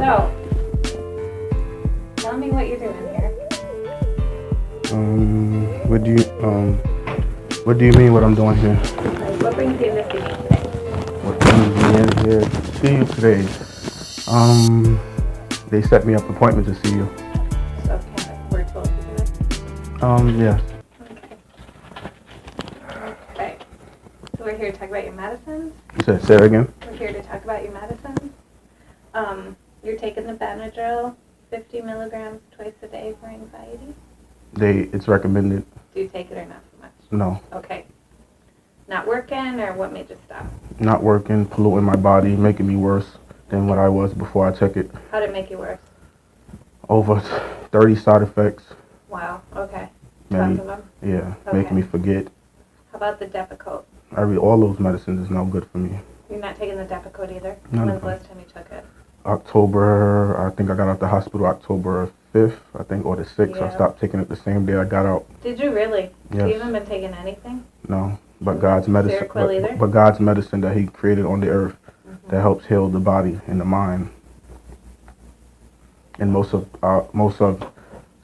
So, tell me what you're doing here. What do you mean what I'm doing here? Like, what brings you in to see me today? What brings me in here to see you today? They set me up an appointment to see you. So, kind of, we're told to do it? Yes. Okay. So we're here to talk about your medicines. Say it again? We're here to talk about your medicines. You're taking the Benadryl, 50 milligrams twice a day for anxiety. It's recommended. Do you take it or not so much? No. Okay. Not working, or what made you stop? Not working, polluting my body, making me worse than what I was before I took it. How did it make you worse? Over 30 side effects. Wow. Okay. Maybe, Tons of them? yeah, Okay. making me forget. How about the Depakote? All those medicines is no good for me. You're not taking the Depakote either? None When's of the them. last time you took it? October, I think I got out the hospital October 5th, I think, or the 6th. Yeah. I stopped taking it the same day I got out. Did you really? Yes. You haven't been taking anything? No, but God's medicine, Seroquel either? but God's medicine that He created on the earth that helps heal the body and the mind. And most of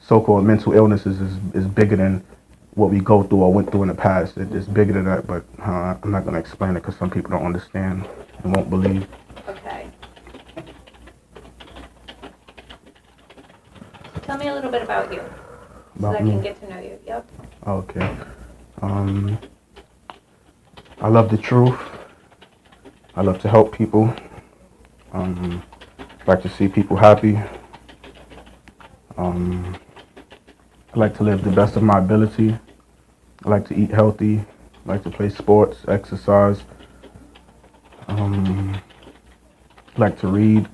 so-called mental illnesses is bigger than what we go through or went through in the past. It's bigger than that, but I'm not going to explain it because some people don't understand and won't believe. Okay. Tell me a little bit about you, so About I me? can get to know you. Yep. Okay. I love the truth. I love to help people. I like to see people happy. I like to live the best of my ability. I like to eat healthy. I like to play sports, exercise. I like to read.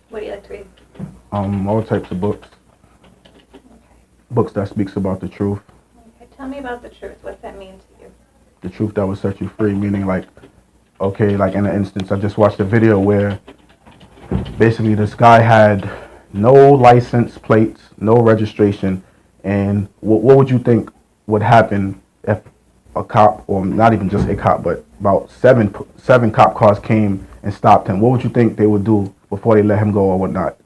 What do you like to read? All types of books. Books that speaks about the truth. Okay. Tell me about the truth. What's that mean to you? The truth that will set you free, meaning like in an instance, I just watched a video where basically this guy had no license plates, no registration, and what would you think would happen if a cop, or not even just a cop, but about seven cop cars came and stopped him? What would you think they would do before they let him go or whatnot?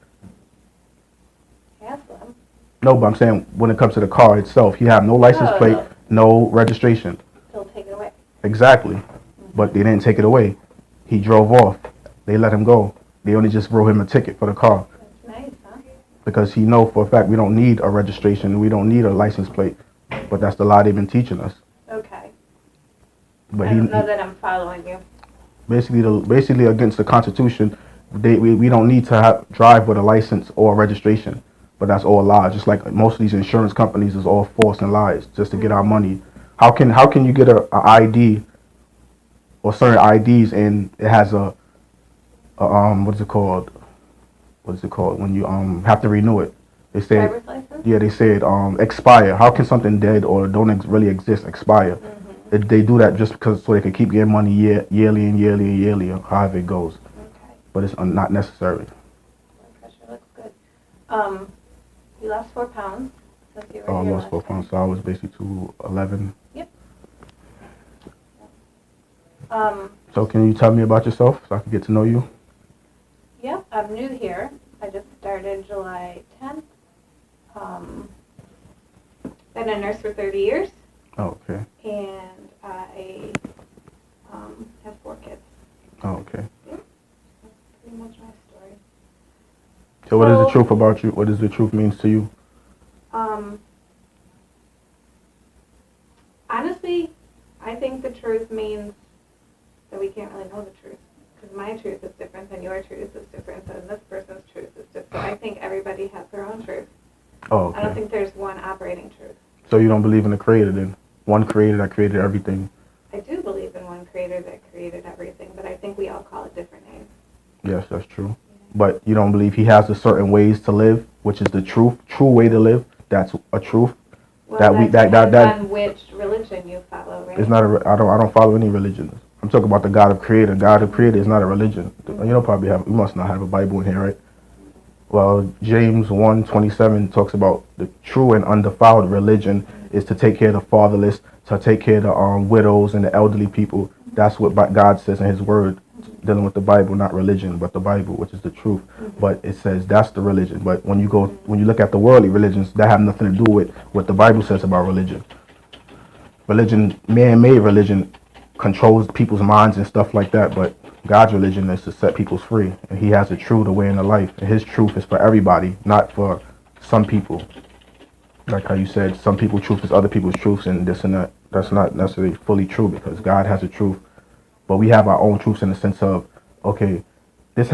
Ask them. No, but I'm saying when it comes to the car itself, he had no license plate, no registration. They'll take it away. Exactly. But they didn't take it away. He drove off. They let him go. They only just wrote him a ticket for the car. That's nice, huh? Because he know for a fact we don't need a registration. We don't need a license plate. But that's the lie they've been teaching us. Okay. But I don't know that I'm following you. basically against the Constitution, we don't need to drive with a license or a registration. But that's all lies. Just like most of these insurance companies is all false and lies just to get our money. How can you get a ID or certain IDs and it has a what is it called when you have to renew it? They say Driver's license? yeah, they said expire. How can something dead or don't really exist expire? They do that just because so they can keep getting money yearly and yearly and yearly, or however it goes. Okay. But it's not necessary. Blood pressure looks good. You lost 4 pounds since you were I here lost last 4 time. pounds, so I was basically 211. Yep. So can you tell me about yourself so I can get to know you? Yep, I'm new here. I just started July 10th. Been a nurse for 30 years, Oh, okay. and I have 4 kids. Oh, okay. Yep. That's pretty much my story. So what is the So- truth about you? What does the truth means to you? Honestly, I think the truth means that we can't really know the truth. Because my truth is different than your truth is different than this person's truth is different. So I think everybody has their own truth. Oh, I don't okay. think there's one operating truth. So you don't believe in the creator then? One creator that created everything. I do believe in one creator that created everything, but I think we all call it different names. Yes, that's true. But you don't believe he has a certain ways to live, which is the true way to live. That's a truth. Well, That depends on which religion you follow, right? It's not I don't follow any religion. I'm talking about the God of Creator. God of Creator is not a religion. You don't you must not have a Bible in here, right? Well, James 1:27 talks about the true and undefiled religion is to take care of the fatherless, to take care of the widows and the elderly people. That's what God says in His Word, dealing with the Bible, not religion, but the Bible, which is the truth. But it says that's the religion. But when you look at the worldly religions, that have nothing to do with what the Bible says about religion. Religion, man-made religion, controls people's minds and stuff like that. But God's religion is to set people free, and He has a truth, a way in the life, and His truth is for everybody, not for some people. Like how you said, some people's truth is other people's truths, and this and that. That's not necessarily fully true, because God has a truth, but we have our own truths in the sense of, okay, this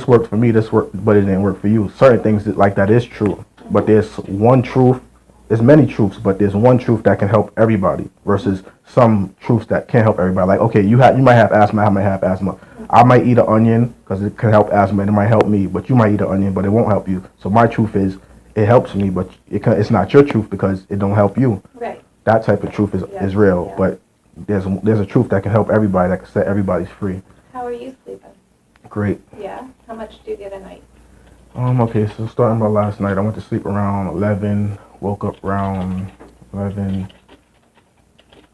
worked for me, this worked, but it didn't work for you. Certain things like that is true, but there's one truth. There's many truths, but there's one truth that can help everybody versus some truths that can't help everybody. Like, okay, you might have asthma, I might have asthma. I might eat an onion because it can help asthma and it might help me, but you might eat an onion, but it won't help you. So my truth is, it helps me, but it's not your truth because it don't help you. Right. That type of truth is real, but there's a truth that can help everybody, that can set everybody free. How are you sleeping? Great. Yeah? How much do you get a night? Okay, so starting by last night, I went to sleep around 11, woke up around 11,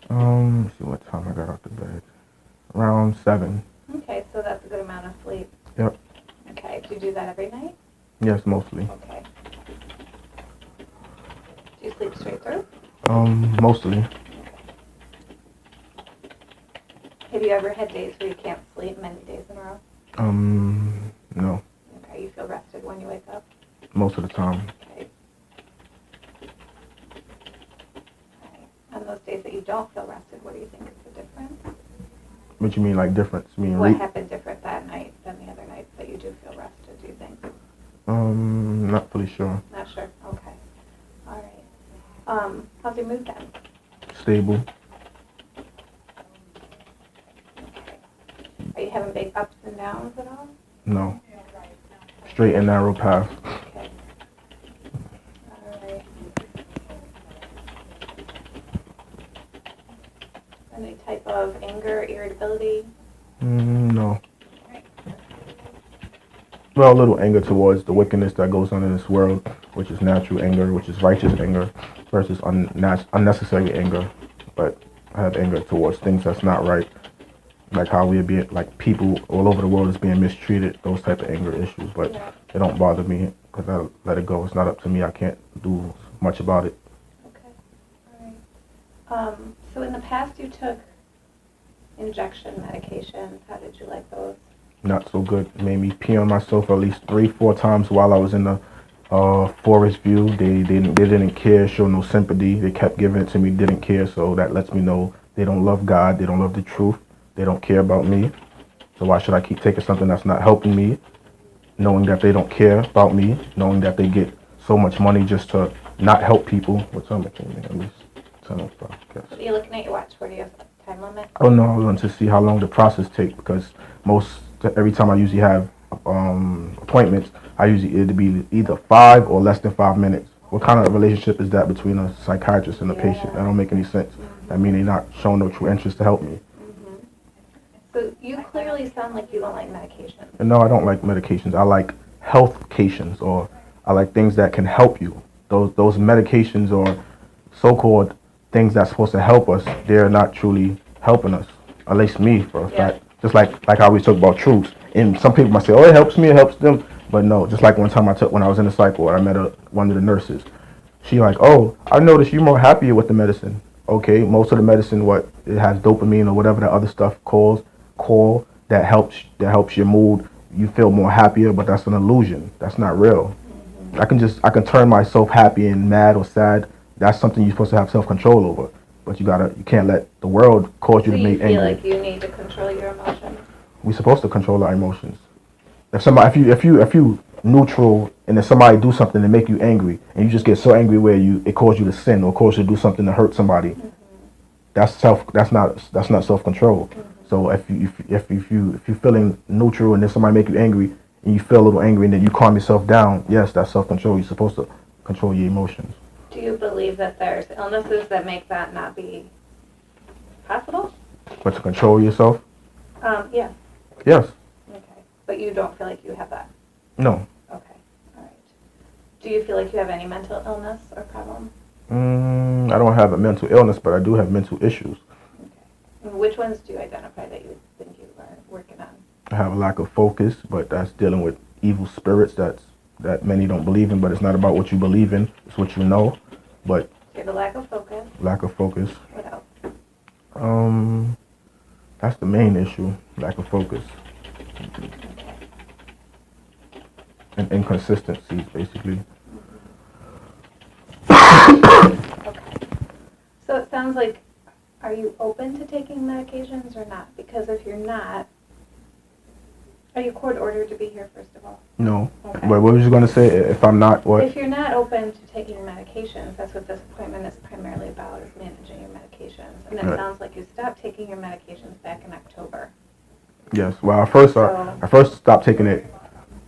let's see what time I got out the bed. Around 7. Okay, so that's a good amount of sleep. Yep. Okay, do you do that every night? Yes, mostly. Okay. Do you sleep straight through? Mostly. Have you ever had days where you can't sleep many days in a row? No. Okay, you feel rested when you wake up? Most of the time. Okay. On those days that you don't feel rested, what do you think is the difference? What you mean, like difference? What happened different that night than the other nights that you do feel rested, do you think? Not fully sure. Not sure, okay. All right. How's your mood then? Stable. Okay. Are you having big ups and downs at all? No. Straight and narrow path. Okay. All right. Any type of anger, irritability? No. Well, a little anger towards the wickedness that goes on in this world, which is natural anger, which is righteous anger, versus unnecessary anger. But I have anger towards things that's not right, like how we be like people all over the world is being mistreated. Those type of anger issues, but it don't bother me because I let it go. It's not up to me. I can't do much about it. Okay. All right. So in the past, you took injection medications. How did you like those? Not so good. It made me pee on myself at least 3-4 times while I was in the forest view. They didn't care, show no sympathy. They kept giving it to me, didn't care. So that lets me know they don't love God. They don't love the truth. They don't care about me. So why should I keep taking something that's not helping me, knowing that they don't care about me, knowing that they get so much money just to not help people? What time it came in? At least 10 o'clock, I guess. Are you looking at your watch? What do you have a time limit? Oh no, I wanted to see how long the process takes, because every time I usually have appointments, it'd be either 5 or less than 5 minutes. What kind of relationship is that between a psychiatrist and a patient? That don't make any sense. I mean, they're not showing no true interest to help me. So you clearly sound like you don't like medication. And no, I don't like medications. I like healthcations, or I like things that can help you. Those medications or so-called things that's supposed to help us, they're not truly helping us. At least me, for a fact. Just like how we talk about truths. And some people might say, oh, it helps me, it helps them. But no, just like one time when I was in the psych ward, I met one of the nurses. She like, oh, I noticed you're more happier with the medicine. Okay, most of the medicine, it has dopamine or whatever that other stuff call that helps your mood. You feel more happier, but that's an illusion. That's not real. I can turn myself happy and mad or sad. That's something you're supposed to have self-control over. But you can't let the world cause you to make angry. So you feel like you need to control your emotions? We're supposed to control our emotions. If you neutral, and then somebody do something to make you angry, and you just get so angry where it causes you to sin or cause you to do something to hurt somebody, that's not self-control. So if you're feeling neutral and then somebody make you angry and you feel a little angry and then you calm yourself down, yes, that's self-control. You're supposed to control your emotions. Do you believe that there's illnesses that make that not be possible? But to control yourself? Yeah. Yes. Okay. But you don't feel like you have that? No. Okay. All right. Do you feel like you have any mental illness or problem? I don't have a mental illness, but I do have mental issues. Okay. And which ones do you identify that you think you are working on? have a lack of focus, but that's dealing with evil spirits that many don't believe in. But it's not about what you believe in; it's what you know. But Okay, the lack of focus. lack of focus. What else? That's the main issue: lack of focus and inconsistencies, basically. Okay. So it sounds like, are you open to taking medications or not? Because if you're not, are you court ordered to be here, first of all? No. Okay. But what was you going to say? If I'm not, what? If you're not open to taking your medications, that's what this appointment is primarily about, is managing your medications. And it Right. sounds like you stopped taking your medications back in October. Yes. Well, I first stopped taking it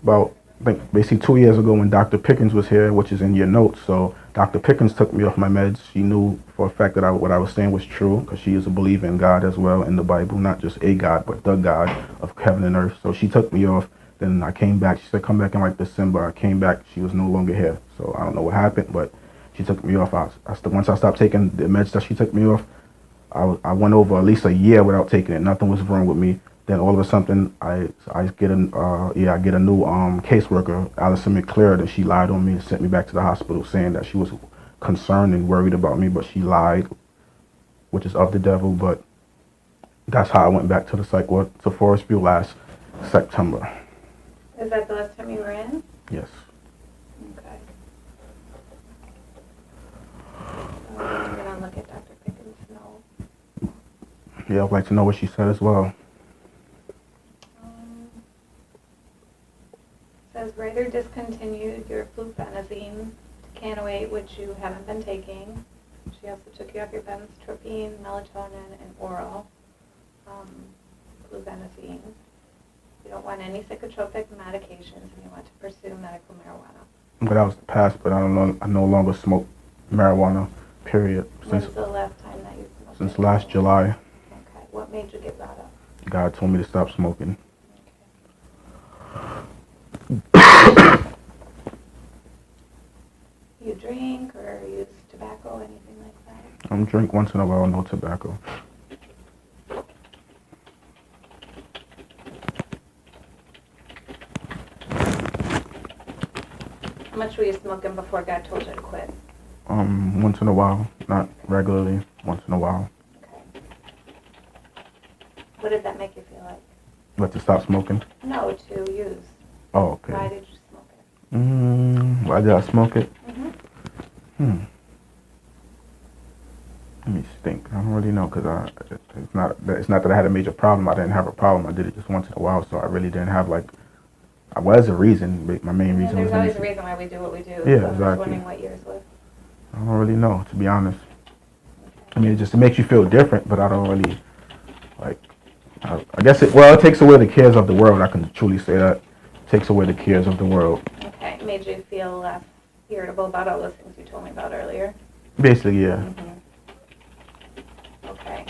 about, I think, basically 2 years ago when Dr. Pickens was here, which is in your notes. So Dr. Pickens took me off my meds. She knew for a fact that what I was saying was true, because she is a believer in God as well, in the Bible, not just a God, but the God of heaven and earth. So she took me off. Then I came back. She said, come back in like December. I came back. She was no longer here. So I don't know what happened, but she took me off. Once I stopped taking the meds that she took me off, I went over at least a year without taking it. Nothing was wrong with me. Then all of a sudden, I get a new caseworker, Allison McClure, and she lied on me and sent me back to the hospital, saying that she was concerned and worried about me, but she lied, which is of the devil. But that's how I went back to the psych ward to Forest View last September. Is that the last time you were in? Yes. Okay. I'm going to look at Dr. Pickens' note. Yeah, I'd like to know what she said as well. Says writer discontinued your fluphenazine, decanoate, which you haven't been taking. She also took you off your benztropine, melatonin, and oral fluphenazine. You don't want any psychotropic medications, and you want to pursue medical marijuana. But that was the past, but I no longer smoke marijuana, period. When's the last time that you smoked? Since last July. Okay. What made you give that up? God told me to stop smoking. You drink or use tobacco, anything like that? I drink once in a while, no tobacco. How much were you smoking before God told you to quit? Once in a while, not regularly, once in a while. Okay. What did that make you feel like? But to stop smoking? No, to use. Oh, okay. Why did you smoke it? Why did I smoke it? Mm-hmm. Let me think. I don't really know, because it's not that I had a major problem. I didn't have a problem. I did it just once in a while, so I really didn't have I was a reason, but my main reason was... There's always a reason why we do what we do. Yeah, so I'm just exactly. wondering what yours was. I don't really know, to be honest. I mean, it makes you feel different, but I don't really, I guess it takes away the cares of the world. I can truly say that. It takes away the cares of the world. Okay, it made you feel less irritable about all those things you told me about earlier? Basically, yeah. Mm-hmm. Okay.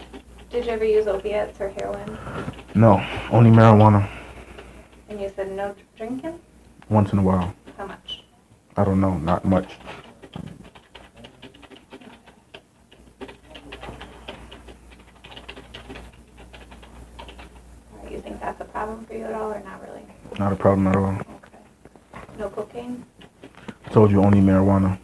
Did you ever use opiates or heroin? No, only marijuana. And you said no drinking? Once in a while. How much? I don't know, not much. You think that's a problem for you at all or not really? Not a problem at all. Okay. No cocaine? I told you only marijuana.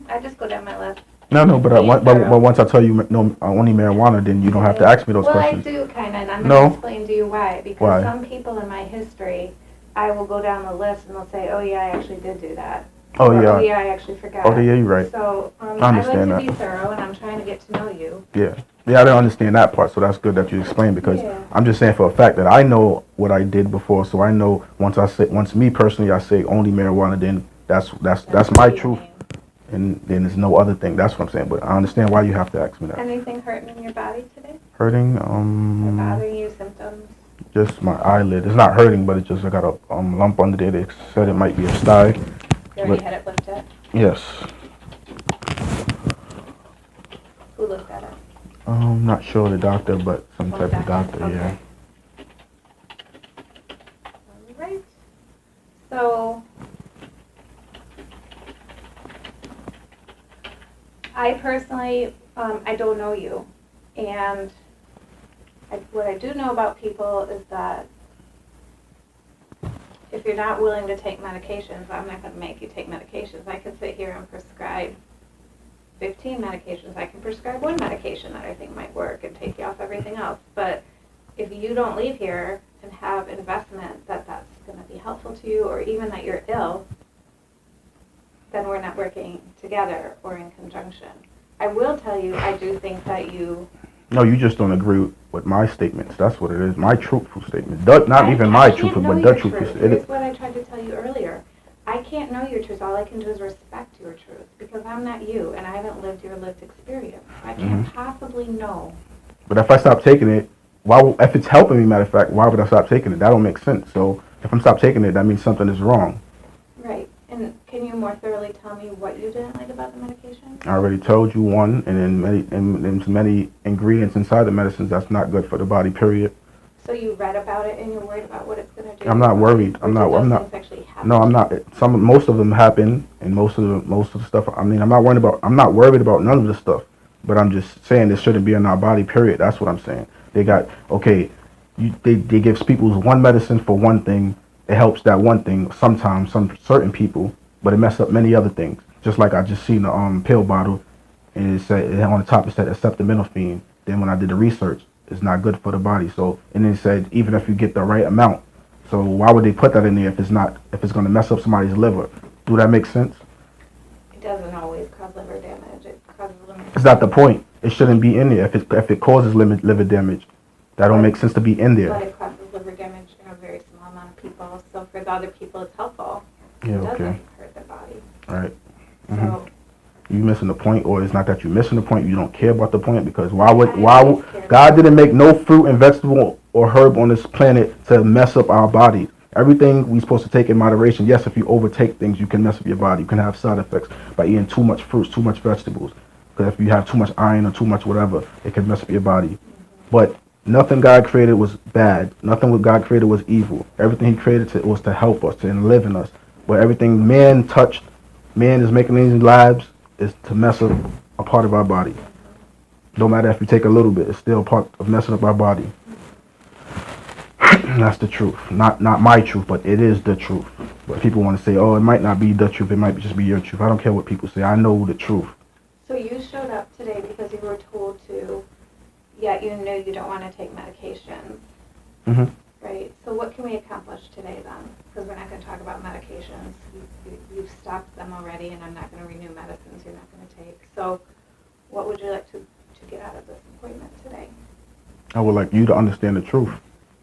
I just go down my list. No, but once I tell you no, only marijuana, then you don't have to ask me those questions. Well, I do kind of, and I'm going to explain to you why. Because Why? some people in my history, I will go down the list and they'll say, oh yeah, I actually did do that. Oh, or, yeah. Oh yeah, I actually forgot. Oh, yeah, you're right. So I I like understand to that. be thorough, and I'm trying to get to know you. Yeah, I don't understand that part, so that's good that you explained, because Yeah. I'm just saying for a fact that I know what I did before, so I know once me personally I say only marijuana, then that's my what you truth, mean. and then there's no other thing. That's what I'm saying, but I understand why you have to ask me that. Anything hurting in your body today? Hurting? Or bothering you, symptoms? Just my eyelid. It's not hurting, but it's just I got a lump under there. They said it might be a sty. You already had it looked at? Yes. Who looked at it? Not sure the doctor, but some type of doctor, Okay. yeah. All right. So, I personally, I don't know you. And what I do know about people is that if you're not willing to take medications, I'm not going to make you take medications. I could sit here and prescribe 15 medications. I can prescribe one medication that I think might work and take you off everything else. But if you don't leave here and have investment that that's going to be helpful to you, or even that you're ill, then we're not working together or in conjunction. I will tell you, I do think that you... No, you just don't agree with my statements. That's what it is. My truthful statement. Not even my truthful, but the truthful statement. Here's what I tried to tell you earlier. I can't know your truth. All I can do is respect your truth, because I'm not you, and I haven't lived your lived experience. I can't possibly know. But if I stop taking it, if it's helping me, matter of fact, why would I stop taking it? That don't make sense. So if I'm stop taking it, that means something is wrong. Right. And can you more thoroughly tell me what you didn't like about the medication? I already told you one, and then there's many ingredients inside the medicines that's not good for the body, period. So you read about it and you're worried about what it's going to do? I'm not worried. I'm not. No, I'm not. Most of them happen, and most of the stuff. I mean, I'm not worried about none of the stuff. But I'm just saying this shouldn't be in our body, period. That's what I'm saying. They give people one medicine for one thing. It helps that one thing sometimes, some certain people, but it messes up many other things. Just like I just seen the pill bottle, and it said on the top it said acetaminophen. Then when I did the research, it's not good for the body. So, and then it said even if you get the right amount. So why would they put that in there if it's going to mess up somebody's liver? Do that make sense? It doesn't always cause liver damage. It causes liver. It's not the point. It shouldn't be in there. If it causes liver damage, that don't make sense to be in there. But it causes liver damage in a very small amount of people. So for the other people, it's helpful. Yeah, it doesn't okay. hurt the body. Right. So you missing the point, or it's not that you're missing the point. You don't care about the point, because why would God didn't make no fruit and vegetable or herb on this planet to mess up our body. Everything we're supposed to take in moderation. Yes, if you overtake things, you can mess up your body. You can have side effects by eating too much fruits, too much vegetables. Because if you have too much iron or too much whatever, it can mess up your body. But nothing God created was bad. Nothing what God created was evil. Everything He created was to help us, to live in us. But everything man is making in these labs is to mess up a part of our body. No matter if you take a little bit, it's still a part of messing up our body. That's the truth. Not my truth, but it is the truth. But people want to say, oh, it might not be the truth. It might just be your truth. I don't care what people say. I know the truth. So you showed up today because you were told to, yet you knew you don't want to take medications. Mm-hmm. Right? So what can we accomplish today then? Because we're not going to talk about medications. You've stopped them already, and I'm not going to renew medicines you're not going to take. So what would you like to get out of this appointment today? I would like you to understand the truth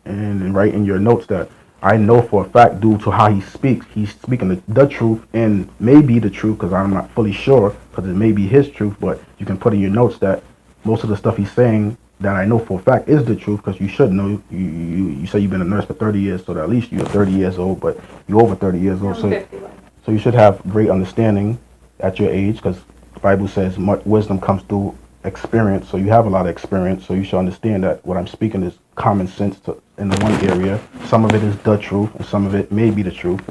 and write in your notes that I know for a fact, due to how he speaks, he's speaking the truth, and maybe the truth, because I'm not fully sure, because it may be his truth, but you can put in your notes that most of the stuff he's saying that I know for a fact is the truth, because you should know. You say you've been a nurse for 30 years, so that at least you're 30 years old, but you're over 30 years old. I'm 51. So you should have great understanding at your age, because the Bible says much wisdom comes through experience. So you have a lot of experience, so you should understand that what I'm speaking is common sense in the one area. Some of it is the truth, and some of it may be the truth,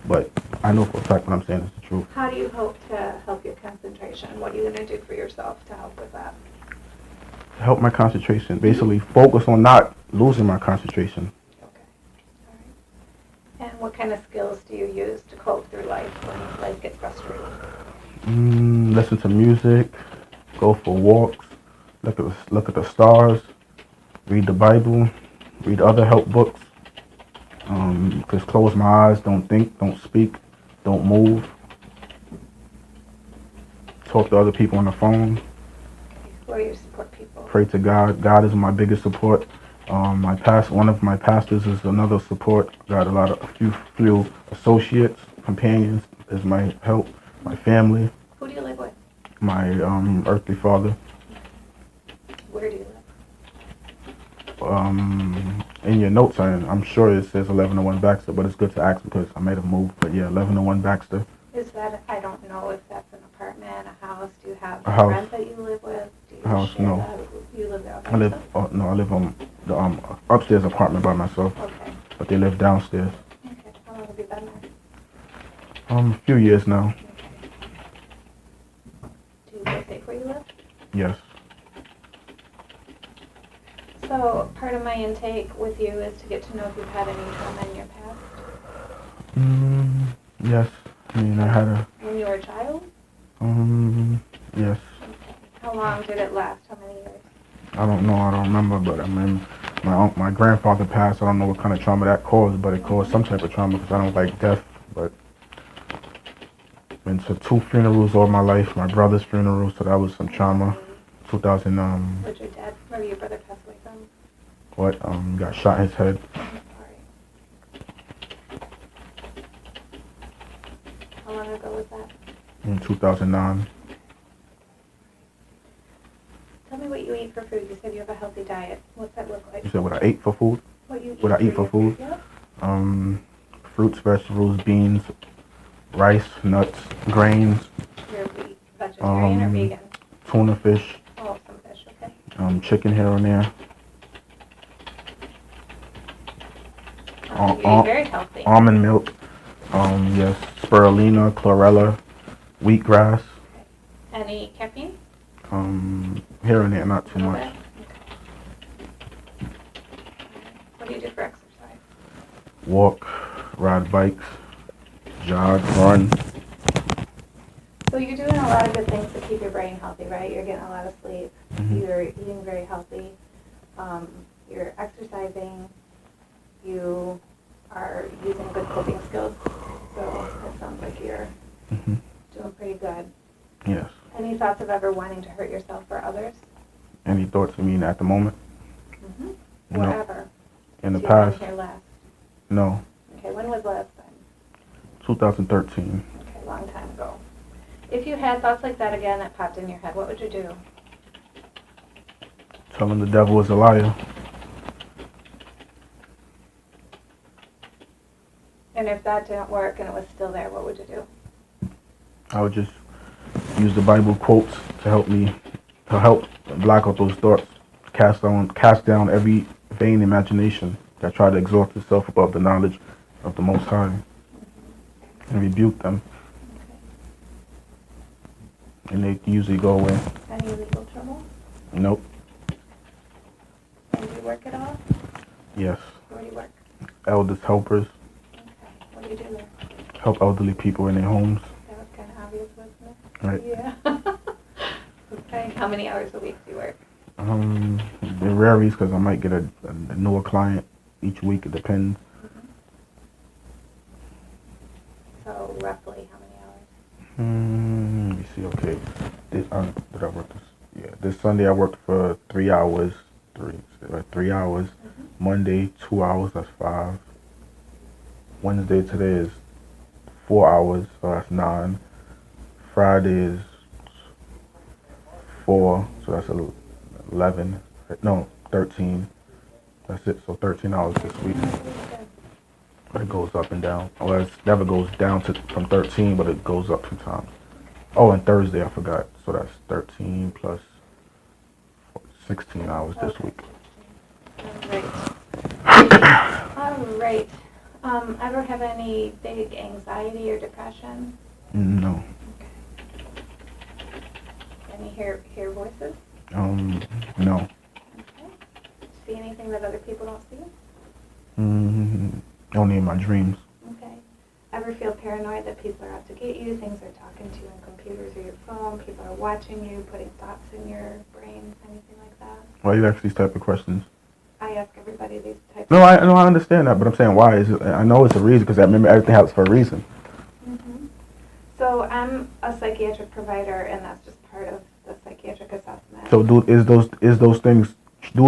but I know for a fact what I'm saying is the truth. How do you hope to help your concentration? What are you going to do for yourself to help with that? Help my concentration. Basically, focus on not losing my concentration. Okay. All right. And what kind of skills do you use to cope through life when life gets frustrating? Listen to music, go for walks, look at the stars, read the Bible, read other help books. Just close my eyes, don't think, don't speak, don't move. Talk to other people on the phone. Who are your support people? Pray to God. God is my biggest support. One of my pastors is another support. Got a few associates, companions is my help. My family. Who do you live with? My earthly father. Where do you live? In your notes, I'm sure it says 1101 Baxter, but it's good to ask because I might have moved. But yeah, 1101 Baxter. Is that, I don't know if that's an apartment, a house. Do you have a house. Rent that you live with? Do you a house, no. You live there? I live on the upstairs apartment by myself. Okay. But they live downstairs. Okay. How long have you been there? A few years now. Do you feel safe where you live? Yes. So part of my intake with you is to get to know if you've had any trauma in your past. Yes. I mean, I had a, When you were a child? yes. How long did it last? How many years? I don't know. I don't remember, but I mean, my grandfather passed. I don't know what kind of trauma that caused, but it caused some type of trauma because I don't like death. But been to 2 funerals all my life. My brother's funeral, so that was some trauma. 2000 What'd your dad or your brother pass away from? what got shot in his head. Sorry. How long ago was that? In 2009. Tell me what you eat for food. You said you have a healthy diet. What's that look like? You said what I ate for food? What you eat What I eat for your food? Yep. Fruits, vegetables, beans, rice, nuts, grains, You're vegetarian or vegan? tuna fish, Oh, some fish, okay. chicken here and there. You eat very healthy. Almond milk, yes, spirulina, chlorella, wheatgrass, Any caffeine? here and there, not too A little much. bit? Okay. What do you do for exercise? Walk, ride bikes, jog, run. So you're doing a lot of good things to keep your brain healthy, right? You're getting a lot of sleep. Mhm. You're eating very healthy. You're exercising. You are using good coping skills. So it sounds like you're Mhm. doing pretty good. Yes. Any thoughts of ever wanting to hurt yourself or others? Any thoughts? I mean, at the moment? Mm-hmm. No. Wherever. In the Since you've been past? here last. No. Okay, when was last time? 2013. Okay, long time ago. If you had thoughts like that again that popped in your head, what would you do? Telling the devil is a liar. And if that didn't work and it was still there, what would you do? I would just use the Bible quotes to help block out those thoughts, cast down every vain imagination that try to exalt itself above the knowledge of the Most High, and rebuke them. And they usually go away. Any legal trouble? Nope. And do you work at all? Yes. Where do you work? Elders helpers. Okay. What do you do there? Help elderly people in their homes. That was kind of obvious, wasn't it? Right. Yeah. Okay. How many hours a week do you work? It varies because I might get a newer client each week. It depends. Mm-hmm. So roughly how many hours? Let me see. Okay. Did I work this? Yeah. This Sunday I worked for 3 hours. 3 hours. Mm-hmm. Monday 2 hours. That's 5. Wednesday today is 4 hours. So that's 9. Friday is 4. So that's 11. No, 13. That's it. So 13 hours this week. But it goes up and down. Well, it never goes down from 13, but it goes up 2 times. Oh, and Thursday I forgot. So that's 13 plus 16 hours this week. All right. Ever have any big anxiety or depression? No. Okay. Any hear voices? No. Okay. See anything that other people don't see? Only in my dreams. Okay. Ever feel paranoid that people are out to get you, things are talking to you on computers or your phone, people are watching you, putting thoughts in your brain, anything like that? Why you ask these type of questions? I ask everybody these types No, I understand that, but I'm saying why is it? I know it's a reason because I remember everything happens for a reason. Mm-hmm. So I'm a psychiatric provider, and that's just part of the psychiatric assessment. So do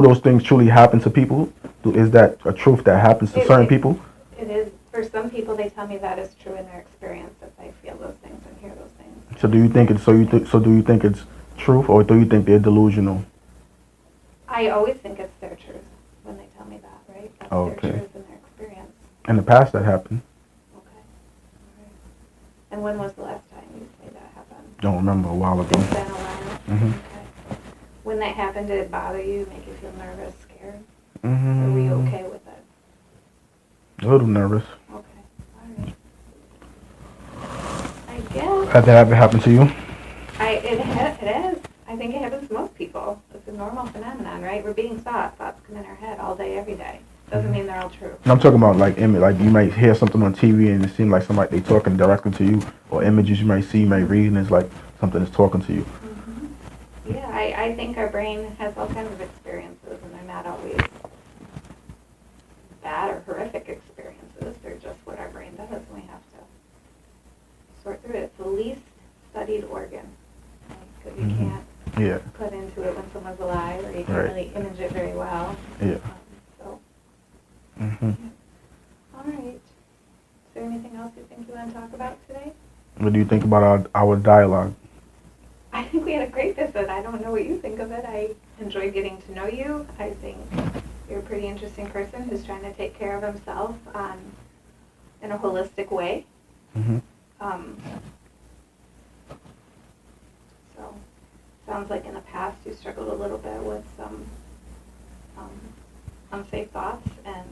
those things truly happen to people? Is that a truth that happens to certain people? It is. For some people, they tell me that is true in their experience, that they feel those things and hear those things. So do you think it's truth, or do you think they're delusional? I always think it's their truth when they tell me that, right? That's Okay. their truth and their experience. In the past, that happened. Okay. All right. And when was the last time you say that happened? Don't remember, a while ago. It's been a while. Mhm. Okay. When that happened, did it bother you, make you feel nervous, scared? Mhm. Or were you okay with it? A little nervous. Okay. All right. I guess. Had that ever happen to you? It is. I think it happens to most people. It's a normal phenomenon, right? We're being thoughts come in our head all day, every day. Doesn't mean they're all true. And I'm talking about like image, like you might hear something on TV and it seems like somebody they talking directly to you, or images you might see, you might read, and it's like something is talking to you. Yeah, I think our brain has all kinds of experiences, and they're not always bad or horrific experiences. They're just what our brain does, and we have to sort through it. It's the least studied organ. Because you can't put into it when someone's alive, or you can't really image it very well. So. All right. Is there anything else you think you want to talk about today? What do you think about our dialogue? I think we had a great visit. I don't know what you think of it. I enjoyed getting to know you. I think you're a pretty interesting person who's trying to take care of himself in a holistic way. So, sounds like in the past you struggled a little bit with some unsafe thoughts, and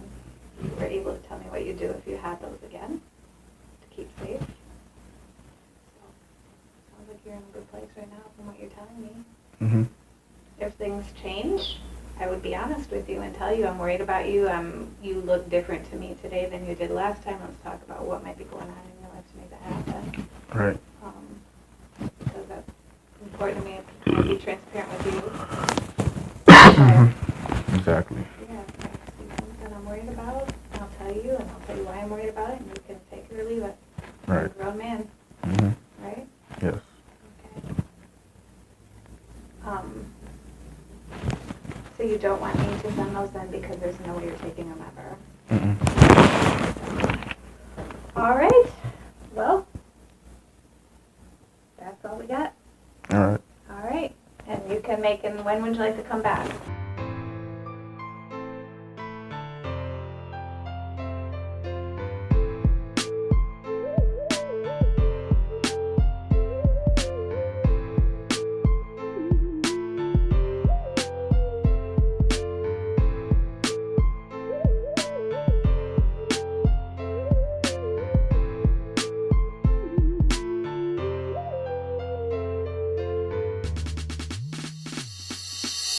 you were able to tell me what you do if you had those again to keep safe. Sounds like you're in a good place right now from what you're telling me. If things change, I would be honest with you and tell you I'm worried about you. You look different to me today than you did last time. Let's talk about what might be going on in your life to make that happen. Right. Because that's important to me to be transparent with you. Exactly. Yeah, if I see something I'm worried about, I'll tell you, and I'll tell you why I'm worried about it, and you can take it or leave it. Right. You're a grown man. Right? Yes. Okay. So you don't want me to send those then because there's no way you're taking them ever? All right. Well, that's all we got. All right. All right. And you can make, and when would you like to come back?